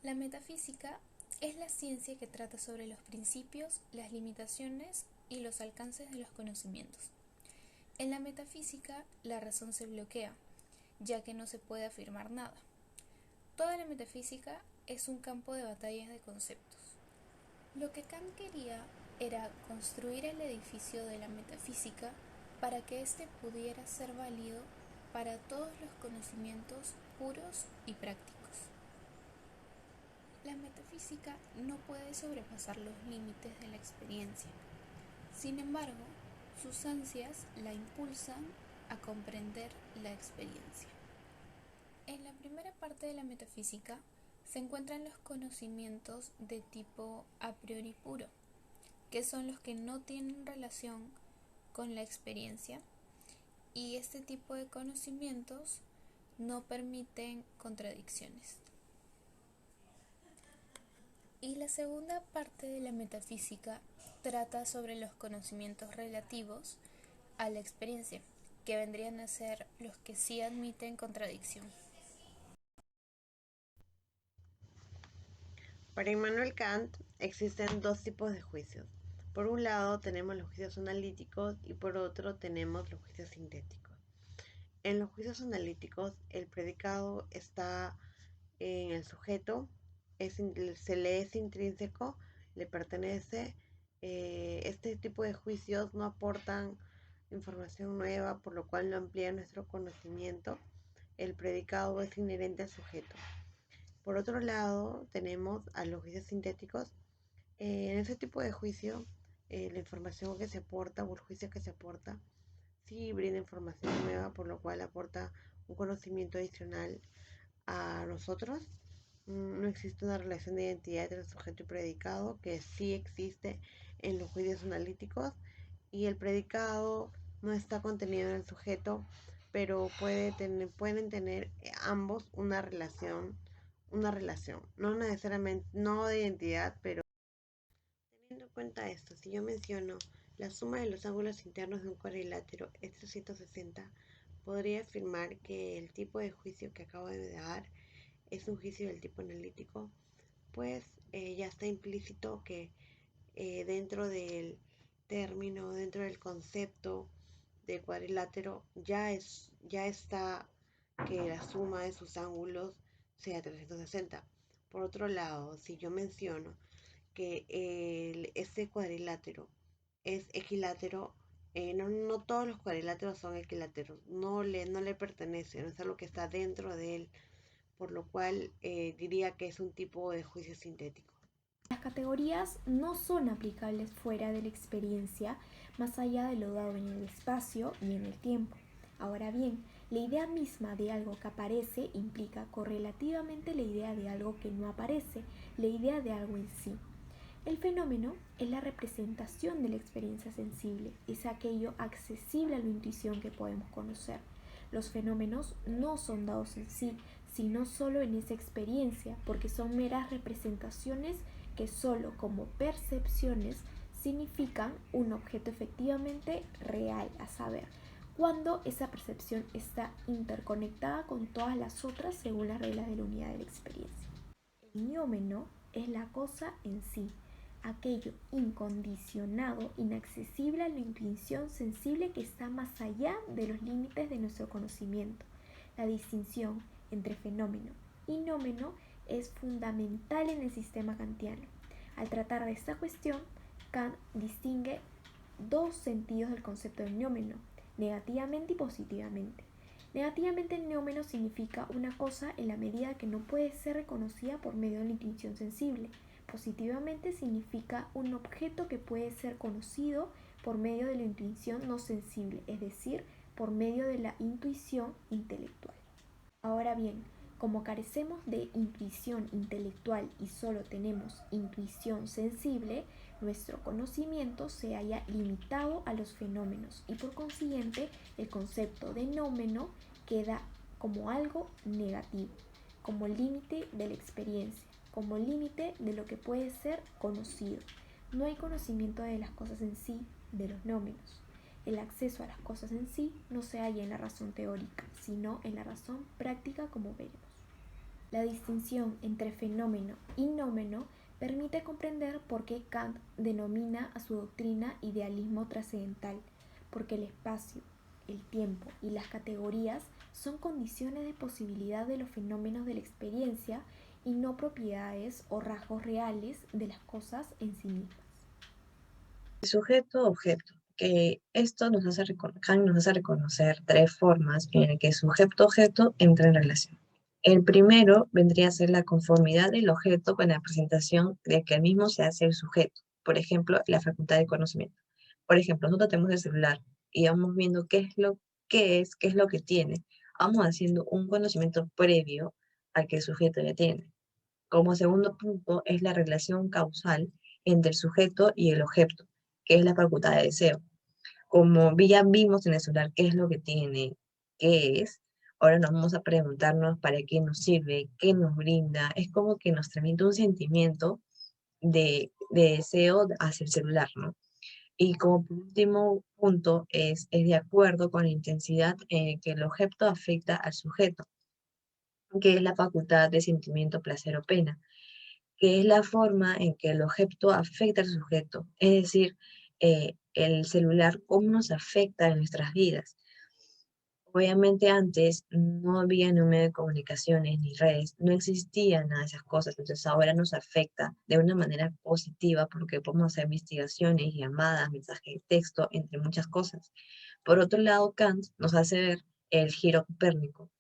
La metafísica es la ciencia que trata sobre los principios, las limitaciones y los alcances de los conocimientos. En la metafísica, la razón se bloquea, ya que no se puede afirmar nada. Toda la metafísica es un campo de batallas de conceptos. Lo que Kant quería era construir el edificio de la metafísica para que éste pudiera ser válido para todos los conocimientos puros y prácticos. La metafísica no puede sobrepasar los límites de la experiencia. Sin embargo, sus ansias la impulsan a comprender la experiencia. En la primera parte de la metafísica se encuentran los conocimientos de tipo a priori puro, que son los que no tienen relación con la experiencia, y este tipo de conocimientos no permiten contradicciones. Y la segunda parte de la metafísica trata sobre los conocimientos relativos a la experiencia, que vendrían a ser los que sí admiten contradicción. Para Immanuel Kant existen dos tipos de juicios. Por un lado tenemos los juicios analíticos y por otro tenemos los juicios sintéticos. En los juicios analíticos el predicado está en el sujeto, se le es intrínseco, le pertenece. Este tipo de juicios no aportan información nueva, por lo cual no amplía nuestro conocimiento. El predicado es inherente al sujeto. Por otro lado, tenemos a los juicios sintéticos. En ese tipo de juicio, la información que se aporta o el juicio que se aporta sí brinda información nueva, por lo cual aporta un conocimiento adicional a nosotros. No existe una relación de identidad entre el sujeto y predicado, que sí existe en los juicios analíticos, y el predicado no está contenido en el sujeto, pero pueden tener ambos una relación, no necesariamente, no de identidad, pero teniendo en cuenta esto, si yo menciono la suma de los ángulos internos de un cuadrilátero es 360, podría afirmar que el tipo de juicio que acabo de dar es un juicio del tipo analítico, pues ya está implícito que dentro del término, dentro del concepto de cuadrilátero, ya está que la suma de sus ángulos sea 360. Por otro lado, si yo menciono que este cuadrilátero es equilátero, no todos los cuadriláteros son equiláteros, no le pertenece, no es algo que está dentro de él, por lo cual diría que es un tipo de juicio sintético. Las categorías no son aplicables fuera de la experiencia, más allá de lo dado en el espacio y en el tiempo. Ahora bien, la idea misma de algo que aparece implica correlativamente la idea de algo que no aparece, la idea de algo en sí. El fenómeno es la representación de la experiencia sensible, es aquello accesible a la intuición que podemos conocer. Los fenómenos no son dados en sí, sino solo en esa experiencia, porque son meras representaciones que solo como percepciones significan un objeto efectivamente real, a saber, cuando esa percepción está interconectada con todas las otras según las reglas de la unidad de la experiencia. El niómeno es la cosa en sí, aquello incondicionado, inaccesible a la intuición sensible que está más allá de los límites de nuestro conocimiento. La distinción entre fenómeno y nómeno es fundamental en el sistema kantiano. Al tratar de esta cuestión, Kant distingue dos sentidos del concepto de nómeno, negativamente y positivamente. Negativamente, el neómeno significa una cosa en la medida que no puede ser reconocida por medio de la intuición sensible. Positivamente significa un objeto que puede ser conocido por medio de la intuición no sensible, es decir, por medio de la intuición intelectual. Ahora bien, como carecemos de intuición intelectual y solo tenemos intuición sensible, nuestro conocimiento se halla limitado a los fenómenos y por consiguiente el concepto de nómeno queda como algo negativo, como límite de la experiencia, como límite de lo que puede ser conocido. No hay conocimiento de las cosas en sí, de los nómenos. El acceso a las cosas en sí no se halla en la razón teórica, sino en la razón práctica, como veremos. La distinción entre fenómeno y nómeno permite comprender por qué Kant denomina a su doctrina idealismo trascendental, porque el espacio, el tiempo y las categorías son condiciones de posibilidad de los fenómenos de la experiencia y no propiedades o rasgos reales de las cosas en sí mismas. Sujeto-objeto, que esto Kant nos hace reconocer tres formas en las que sujeto-objeto entra en relación. El primero vendría a ser la conformidad del objeto con la presentación de que el mismo se hace el sujeto, por ejemplo, la facultad de conocimiento. Por ejemplo, nosotros tenemos el celular y vamos viendo qué es lo que tiene. Vamos haciendo un conocimiento previo al que el sujeto ya tiene. Como segundo punto es la relación causal entre el sujeto y el objeto, que es la facultad de deseo. Como ya vimos en el celular qué es lo que tiene, qué es, ahora nos vamos a preguntarnos para qué nos sirve, qué nos brinda. Es como que nos transmite un sentimiento de deseo hacia el celular, ¿no? Y como último punto es de acuerdo con la intensidad que el objeto afecta al sujeto, que es la facultad de sentimiento, placer o pena, que es la forma en que el objeto afecta al sujeto, es decir, el celular, cómo nos afecta en nuestras vidas. Obviamente antes no había un medio de comunicaciones ni redes, no existían nada de esas cosas, entonces ahora nos afecta de una manera positiva porque podemos hacer investigaciones, llamadas, mensajes de texto, entre muchas cosas. Por otro lado, Kant nos hace ver el giro copérnico,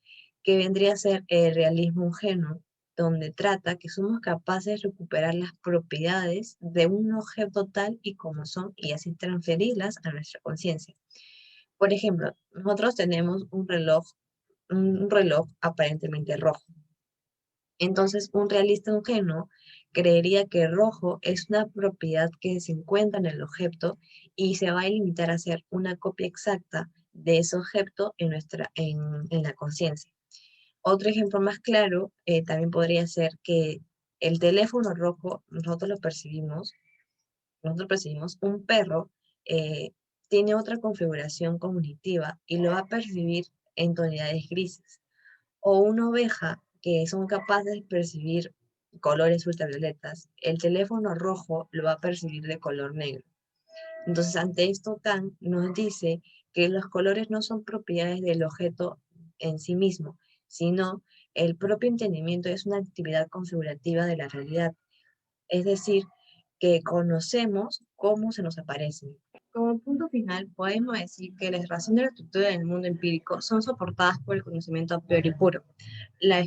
que vendría a ser el realismo ingenuo, donde trata que somos capaces de recuperar las propiedades de un objeto tal y como son y así transferirlas a nuestra conciencia. Por ejemplo, nosotros tenemos un reloj aparentemente rojo. Entonces, un realista ingenuo creería que rojo es una propiedad que se encuentra en el objeto y se va a limitar a hacer una copia exacta de ese objeto en la conciencia. Otro ejemplo más claro también podría ser que el teléfono rojo nosotros percibimos un perro eh, tiene otra configuración cognitiva y lo va a percibir en tonalidades grises. O una oveja que son capaces de percibir colores ultravioletas, el teléfono rojo lo va a percibir de color negro. Entonces, ante esto, Kant nos dice que los colores no son propiedades del objeto en sí mismo, sino el propio entendimiento es una actividad configurativa de la realidad. Es decir, que conocemos cómo se nos aparecen. Como punto final, podemos decir que las razones de la estructura del mundo empírico son soportadas por el conocimiento a priori puro. La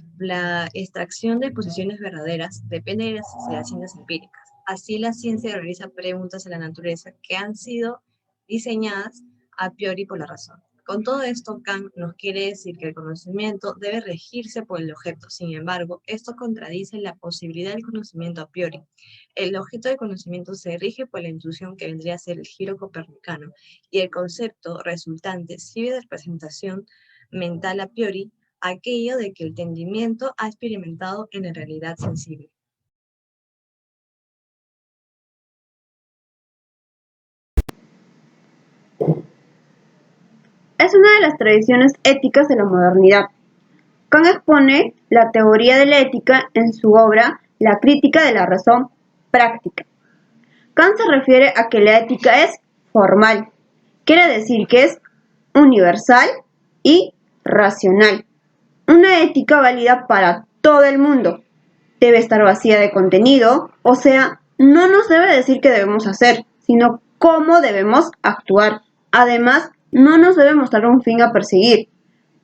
extracción de posiciones verdaderas depende de las ciencias empíricas. Así, la ciencia realiza preguntas a la naturaleza que han sido diseñadas a priori por la razón. Con todo esto, Kant nos quiere decir que el conocimiento debe regirse por el objeto. Sin embargo, esto contradice la posibilidad del conocimiento a priori. El objeto de conocimiento se rige por la intuición que vendría a ser el giro copernicano, y el concepto resultante sirve de representación mental a priori aquello de que el entendimiento ha experimentado en la realidad sensible. Es una de las tradiciones éticas de la modernidad. Kant expone la teoría de la ética en su obra La crítica de la razón práctica. Kant se refiere a que la ética es formal, quiere decir que es universal y racional. Una ética válida para todo el mundo. Debe estar vacía de contenido, o sea, no nos debe decir qué debemos hacer, sino cómo debemos actuar. Además, no nos debe mostrar un fin a perseguir.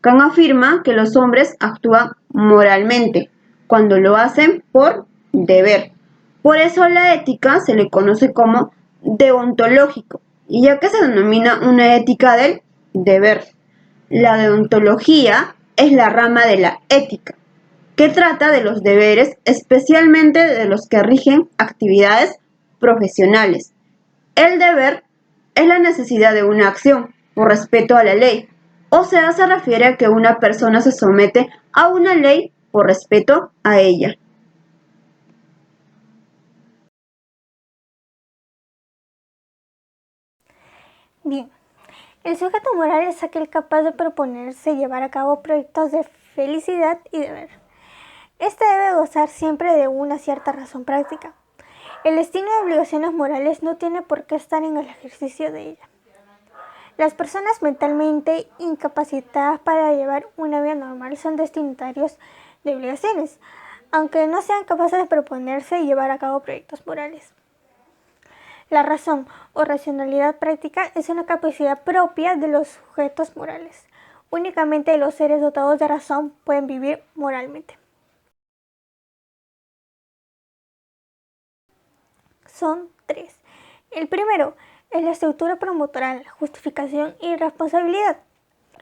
Kant afirma que los hombres actúan moralmente, cuando lo hacen por deber. Por eso la ética se le conoce como deontológico, y ya que se denomina una ética del deber. La deontología es la rama de la ética, que trata de los deberes, especialmente de los que rigen actividades profesionales. El deber es la necesidad de una acción, por respeto a la ley, o sea, se refiere a que una persona se somete a una ley por respeto a ella. Bien, el sujeto moral es aquel capaz de proponerse y llevar a cabo proyectos de felicidad y deber. Este debe gozar siempre de una cierta razón práctica. El destino de obligaciones morales no tiene por qué estar en el ejercicio de ella. Las personas mentalmente incapacitadas para llevar una vida normal son destinatarios de obligaciones, aunque no sean capaces de proponerse y llevar a cabo proyectos morales. La razón o racionalidad práctica es una capacidad propia de los sujetos morales. Únicamente los seres dotados de razón pueden vivir moralmente. Son 3. El primero es la estructura promotoral, justificación y responsabilidad.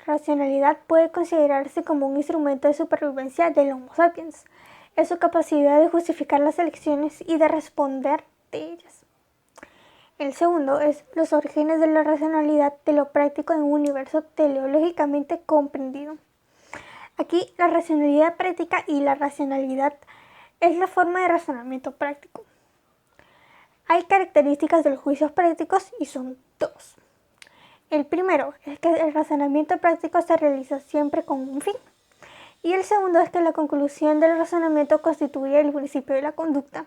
Racionalidad puede considerarse como un instrumento de supervivencia del Homo sapiens. Es su capacidad de justificar las elecciones y de responder de ellas. El segundo es los orígenes de la racionalidad de lo práctico en un universo teleológicamente comprendido. Aquí la racionalidad práctica y la racionalidad es la forma de razonamiento práctico. Hay características de los juicios prácticos y son 2. El primero es que el razonamiento práctico se realiza siempre con un fin. Y el segundo es que la conclusión del razonamiento constituye el principio de la conducta.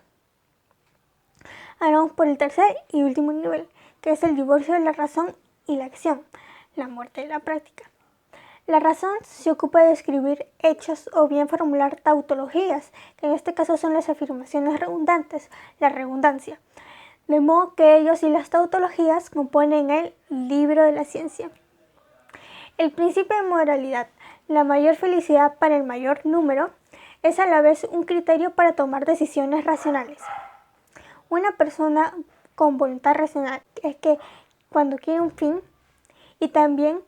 Ahora vamos por el tercer y último nivel, que es el divorcio de la razón y la acción, la muerte de la práctica. La razón se ocupa de describir hechos o bien formular tautologías, que en este caso son las afirmaciones redundantes, la redundancia. De modo que ellos y las tautologías componen el libro de la ciencia. El principio de moralidad, la mayor felicidad para el mayor número, es a la vez un criterio para tomar decisiones racionales. Una persona con voluntad racional es que cuando quiere un fin y también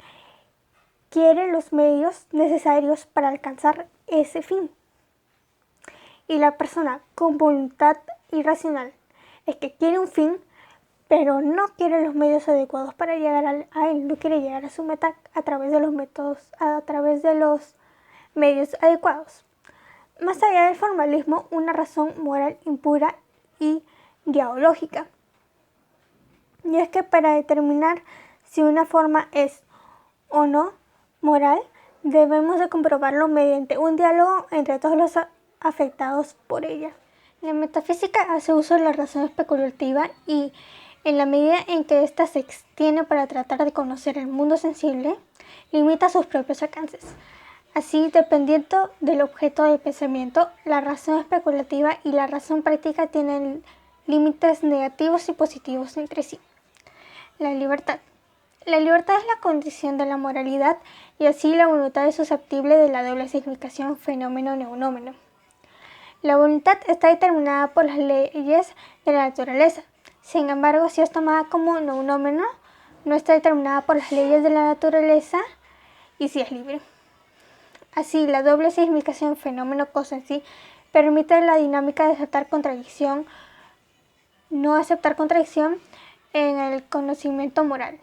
quiere los medios necesarios para alcanzar ese fin. Y la persona con voluntad irracional es que quiere un fin, pero no quiere los medios adecuados para llegar a él, no quiere llegar a su meta a través de los medios adecuados. Más allá del formalismo, una razón moral impura y dialógica. Y es que para determinar si una forma es o no moral, debemos de comprobarlo mediante un diálogo entre todos los afectados por ella. La metafísica hace uso de la razón especulativa y, en la medida en que ésta se extiende para tratar de conocer el mundo sensible, limita sus propios alcances. Así, dependiendo del objeto de pensamiento, la razón especulativa y la razón práctica tienen límites negativos y positivos entre sí. La libertad. La libertad es la condición de la moralidad y así la voluntad es susceptible de la doble significación fenómeno-neunómeno. La voluntad está determinada por las leyes de la naturaleza. Sin embargo, si es tomada como neunómeno, no está determinada por las leyes de la naturaleza y si es libre. Así, la doble significación fenómeno-cosa en sí permite la dinámica de no aceptar contradicción en el conocimiento moral.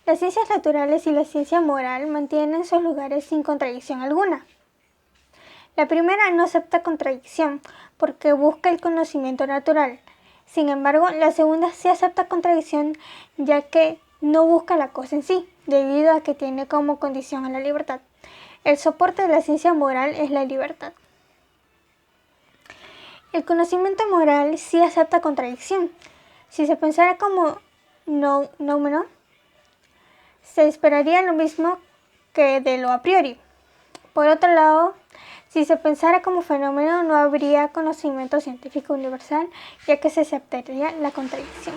Las ciencias naturales y la ciencia moral mantienen sus lugares sin contradicción alguna. La primera no acepta contradicción porque busca el conocimiento natural. Sin embargo, la segunda sí acepta contradicción ya que no busca la cosa en sí, debido a que tiene como condición a la libertad. El soporte de la ciencia moral es la libertad. El conocimiento moral sí acepta contradicción. Si se pensara como nómeno, se esperaría lo mismo que de lo a priori. Por otro lado, si se pensara como fenómeno, no habría conocimiento científico universal, ya que se aceptaría la contradicción.